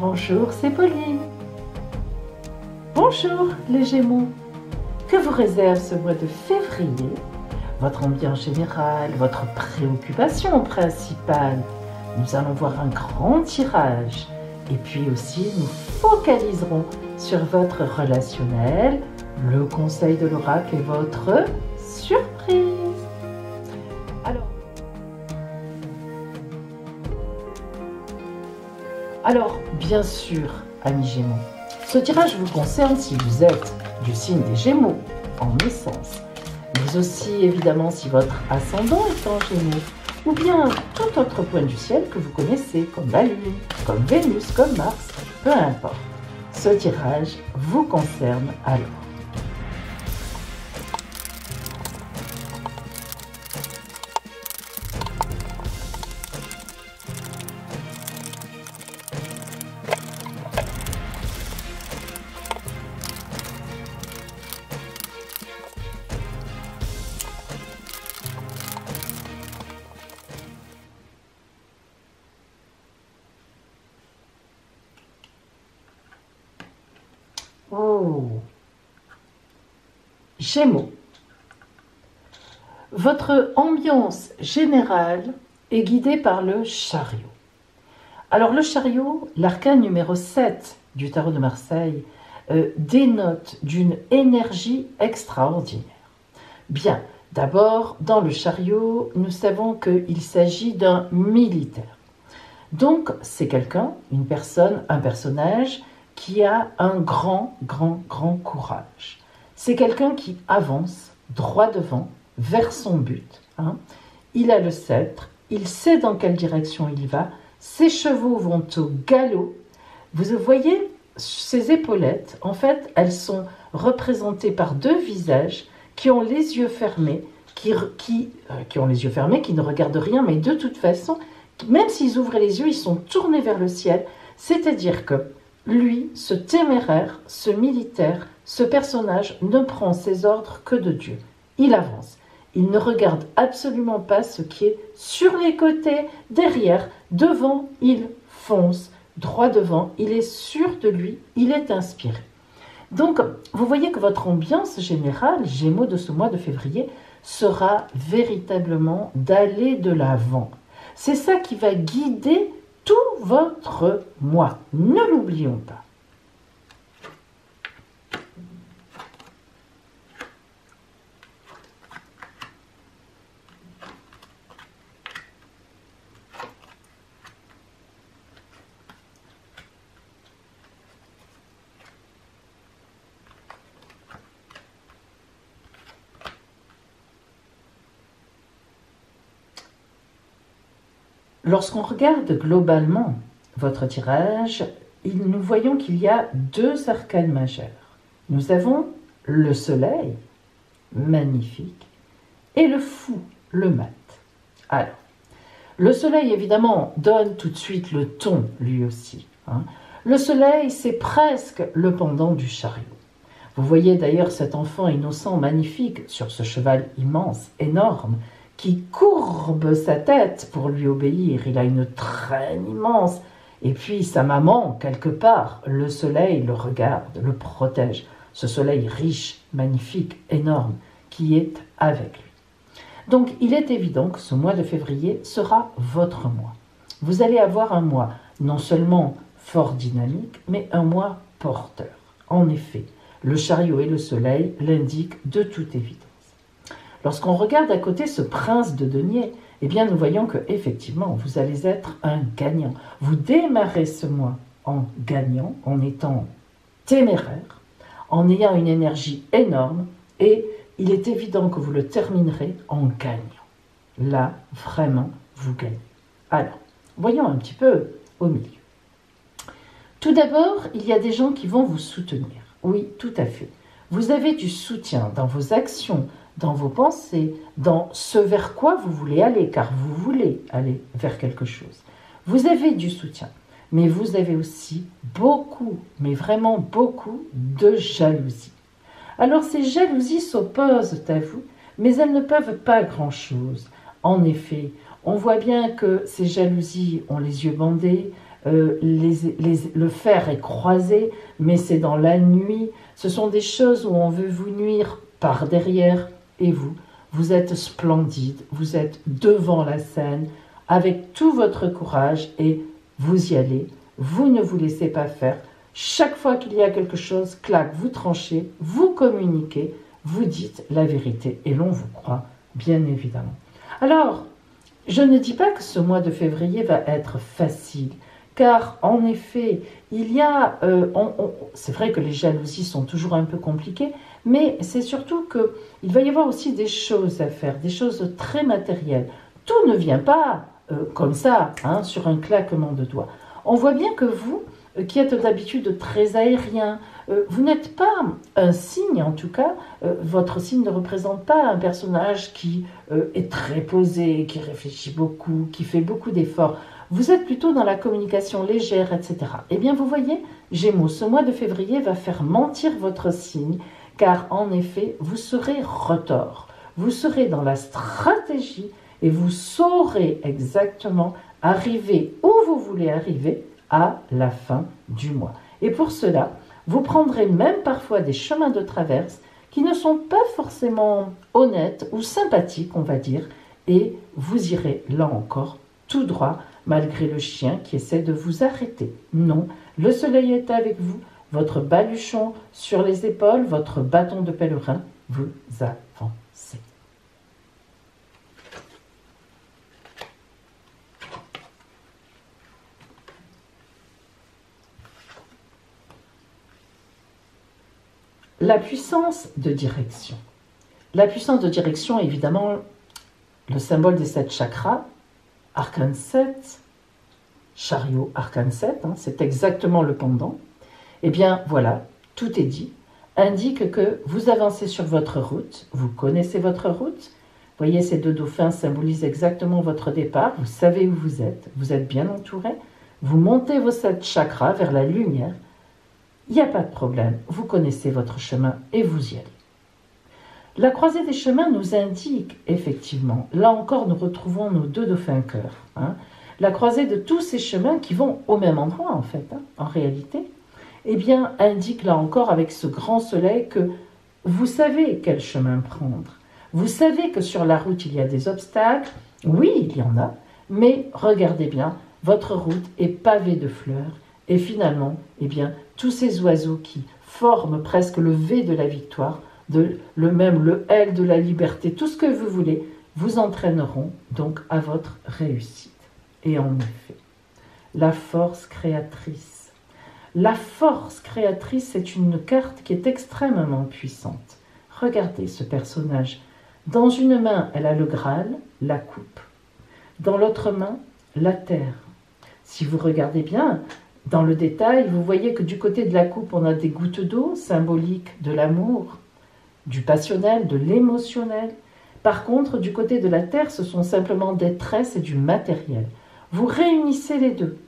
Bonjour, c'est Pauline. Bonjour les Gémeaux. Que vous réserve ce mois de février? Votre ambiance générale, votre préoccupation principale. Nous allons voir un grand tirage. Et puis aussi, nous focaliserons sur votre relationnel, le conseil de l'oracle et votre surprise. Alors, bien sûr, amis Gémeaux, ce tirage vous concerne si vous êtes du signe des Gémeaux en naissance, mais aussi évidemment si votre ascendant est en Gémeaux, ou bien tout autre point du ciel que vous connaissez, comme la Lune, comme Vénus, comme Mars, peu importe. Ce tirage vous concerne alors. Oh, Gémeaux. Votre ambiance générale est guidée par le chariot. Alors le chariot, l'arcane numéro 7 du tarot de Marseille, dénote d'une énergie extraordinaire. Bien, d'abord, dans le chariot, nous savons qu'il s'agit d'un militaire. Donc, c'est quelqu'un, une personne, un personnage qui a un grand courage. C'est quelqu'un qui avance droit devant, vers son but. Il a le sceptre, il sait dans quelle direction il va, ses chevaux vont au galop. Vous voyez, ces épaulettes, en fait, elles sont représentées par deux visages qui ont les yeux fermés, qui ne regardent rien, mais de toute façon, même s'ils ouvrent les yeux, ils sont tournés vers le ciel, c'est-à-dire que lui, ce téméraire, ce militaire, ce personnage ne prend ses ordres que de Dieu. Il avance. Il ne regarde absolument pas ce qui est sur les côtés, derrière, devant, il fonce. Droit devant, il est sûr de lui, il est inspiré. Donc, vous voyez que votre ambiance générale, Gémeaux de ce mois de février, sera véritablement d'aller de l'avant. C'est ça qui va guider tout votre moi. Ne l'oublions pas. Lorsqu'on regarde globalement votre tirage, nous voyons qu'il y a deux arcanes majeures. Nous avons le soleil, magnifique, et le fou, le mat. Alors, le soleil, évidemment, donne tout de suite le ton, lui aussi. Le soleil, c'est presque le pendant du chariot. Vous voyez d'ailleurs cet enfant innocent, magnifique, sur ce cheval immense, énorme, qui courbe sa tête pour lui obéir. Il a une traîne immense. Et puis sa maman, quelque part, le soleil le regarde, le protège. Ce soleil riche, magnifique, énorme, qui est avec lui. Donc il est évident que ce mois de février sera votre mois. Vous allez avoir un mois non seulement fort dynamique, mais un mois porteur. En effet, le chariot et le soleil l'indiquent de toute évidence. Lorsqu'on regarde à côté ce prince de denier, eh bien nous voyons que effectivement vous allez être un gagnant. Vous démarrez ce mois en gagnant, en étant téméraire, en ayant une énergie énorme, et il est évident que vous le terminerez en gagnant. Là, vraiment, vous gagnez. Alors, voyons un petit peu au milieu. Tout d'abord, il y a des gens qui vont vous soutenir. Oui, tout à fait. Vous avez du soutien dans vos actions, dans vos pensées, dans ce vers quoi vous voulez aller, car vous voulez aller vers quelque chose. Vous avez du soutien, mais vous avez aussi beaucoup, mais vraiment beaucoup de jalousie. Alors ces jalousies s'opposent à vous, mais elles ne peuvent pas grand-chose. En effet, on voit bien que ces jalousies ont les yeux bandés, le fer est croisé, mais c'est dans la nuit. Ce sont des choses où on veut vous nuire par derrière, et vous êtes splendide, vous êtes devant la scène, avec tout votre courage, et vous y allez, vous ne vous laissez pas faire. Chaque fois qu'il y a quelque chose, clac, vous tranchez, vous communiquez, vous dites la vérité, et l'on vous croit, bien évidemment. Alors, je ne dis pas que ce mois de février va être facile, car en effet, il y a, c'est vrai que les jalousies sont toujours un peu compliquées, mais c'est surtout qu'il va y avoir aussi des choses à faire, des choses très matérielles. Tout ne vient pas comme ça, hein, sur un claquement de doigts. On voit bien que vous, qui êtes d'habitude très aérien, vous n'êtes pas un signe, en tout cas, votre signe ne représente pas un personnage qui est très posé, qui réfléchit beaucoup, qui fait beaucoup d'efforts. Vous êtes plutôt dans la communication légère, etc. Eh bien, vous voyez, Gémeaux, ce mois de février va faire mentir votre signe, car en effet, vous serez retors. Vous serez dans la stratégie et vous saurez exactement arriver où vous voulez arriver à la fin du mois. Et pour cela, vous prendrez même parfois des chemins de traverse qui ne sont pas forcément honnêtes ou sympathiques, on va dire, et vous irez, là encore, tout droit, malgré le chien qui essaie de vous arrêter. Non, le soleil est avec vous, votre baluchon sur les épaules, votre bâton de pèlerin, vous avancez. La puissance de direction. La puissance de direction, évidemment, le symbole des 7 chakras, arcane 7, chariot arcane 7, hein, c'est exactement le pendant. Eh bien, voilà, tout est dit, indique que vous avancez sur votre route, vous connaissez votre route. Voyez, ces 2 dauphins symbolisent exactement votre départ, vous savez où vous êtes bien entouré, vous montez vos 7 chakras vers la lumière. Il n'y a pas de problème, vous connaissez votre chemin et vous y allez. La croisée des chemins nous indique, effectivement, là encore nous retrouvons nos 2 dauphins cœurs, hein, la croisée de tous ces chemins qui vont au même endroit en fait, hein, en réalité, eh bien, indique là encore avec ce grand soleil que vous savez quel chemin prendre. Vous savez que sur la route il y a des obstacles, oui il y en a, mais regardez bien, votre route est pavée de fleurs, et finalement, eh bien, tous ces oiseaux qui forment presque le V de la victoire, le L de la liberté, tout ce que vous voulez, vous entraîneront donc à votre réussite. Et en effet, la force créatrice. La force créatrice, c'est une carte qui est extrêmement puissante. Regardez ce personnage. Dans une main, elle a le Graal, la coupe. Dans l'autre main, la terre. Si vous regardez bien, dans le détail, vous voyez que du côté de la coupe, on a des gouttes d'eau symboliques de l'amour, du passionnel, de l'émotionnel. Par contre, du côté de la terre, ce sont simplement des tresses et du matériel. Vous réunissez les deux.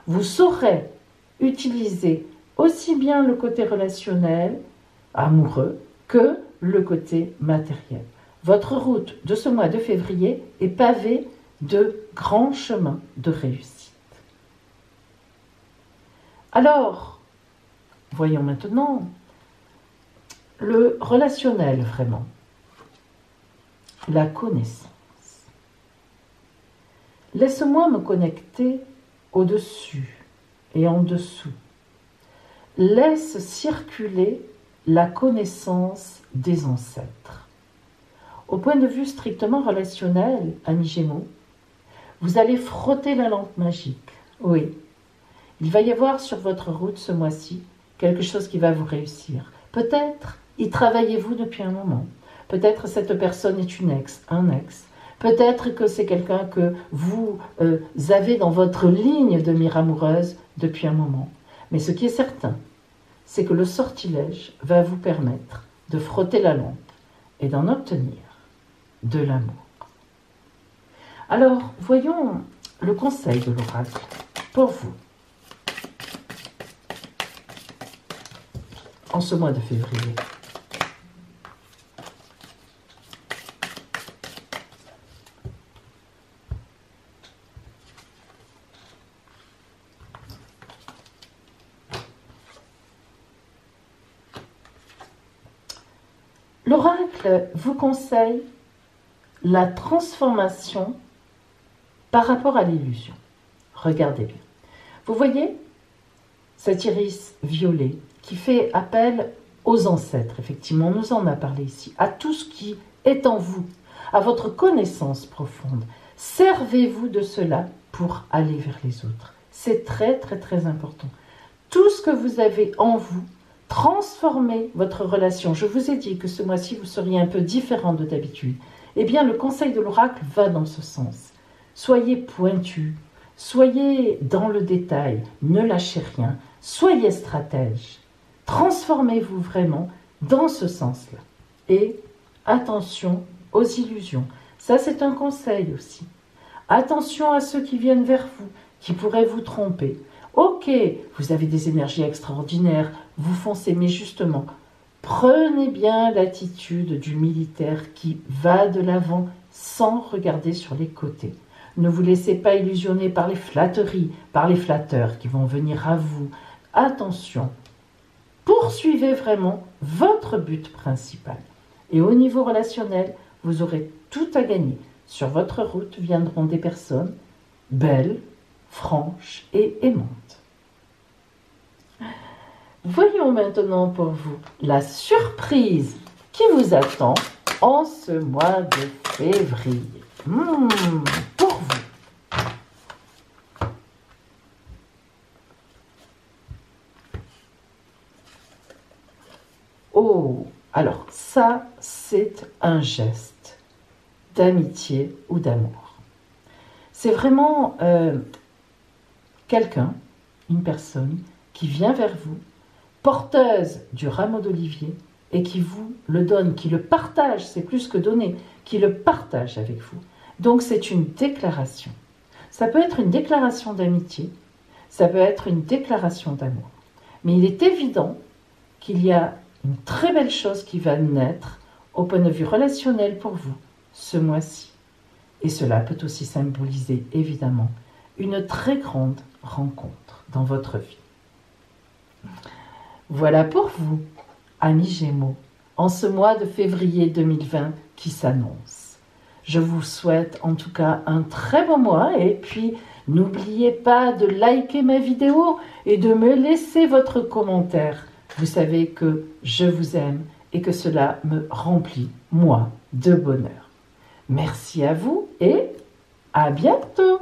Vous saurez utiliser aussi bien le côté relationnel, amoureux, que le côté matériel. Votre route de ce mois de février est pavée de grands chemins de réussite. Alors, voyons maintenant le relationnel vraiment, la connaissance. Laisse-moi me connecter au-dessus et en dessous. Laisse circuler la connaissance des ancêtres. Au point de vue strictement relationnel, amis Gémeaux, vous allez frotter la lampe magique. Oui, il va y avoir sur votre route ce mois-ci quelque chose qui va vous réussir. Peut-être y travaillez-vous depuis un moment. Peut-être cette personne est une ex, un ex. Peut-être que c'est quelqu'un que vous avez dans votre ligne de mire amoureuse depuis un moment. Mais ce qui est certain, c'est que le sortilège va vous permettre de frotter la lampe et d'en obtenir de l'amour. Alors, voyons le conseil de l'oracle pour vous en ce mois de février. L'oracle vous conseille la transformation par rapport à l'illusion. Regardez bien. Vous voyez cet iris violet qui fait appel aux ancêtres, effectivement, on nous en a parlé ici, à tout ce qui est en vous, à votre connaissance profonde. Servez-vous de cela pour aller vers les autres. C'est très, très, très important. Tout ce que vous avez en vous, transformez votre relation. Je vous ai dit que ce mois-ci, vous seriez un peu différent de d'habitude. Eh bien, le conseil de l'oracle va dans ce sens. Soyez pointu, soyez dans le détail, ne lâchez rien, soyez stratège. Transformez-vous vraiment dans ce sens-là. Et attention aux illusions. Ça, c'est un conseil aussi. Attention à ceux qui viennent vers vous, qui pourraient vous tromper. Ok, vous avez des énergies extraordinaires, vous foncez, mais justement, prenez bien l'attitude du militaire qui va de l'avant sans regarder sur les côtés. Ne vous laissez pas illusionner par les flatteries, par les flatteurs qui vont venir à vous. Attention, poursuivez vraiment votre but principal. Et au niveau relationnel, vous aurez tout à gagner. Sur votre route viendront des personnes belles, franches et aimantes. Voyons maintenant pour vous la surprise qui vous attend en ce mois de février. Pour vous. Oh, alors ça, c'est un geste d'amitié ou d'amour. C'est vraiment quelqu'un, une personne qui vient vers vous, porteuse du rameau d'olivier et qui vous le donne, qui le partage, c'est plus que donner, qui le partage avec vous. Donc c'est une déclaration. Ça peut être une déclaration d'amitié, ça peut être une déclaration d'amour. Mais il est évident qu'il y a une très belle chose qui va naître au point de vue relationnel pour vous ce mois-ci. Et cela peut aussi symboliser évidemment une très grande rencontre dans votre vie. Voilà pour vous, amis Gémeaux, en ce mois de février 2020 qui s'annonce. Je vous souhaite en tout cas un très beau mois et puis n'oubliez pas de liker ma vidéo et de me laisser votre commentaire. Vous savez que je vous aime et que cela me remplit, moi, de bonheur. Merci à vous et à bientôt!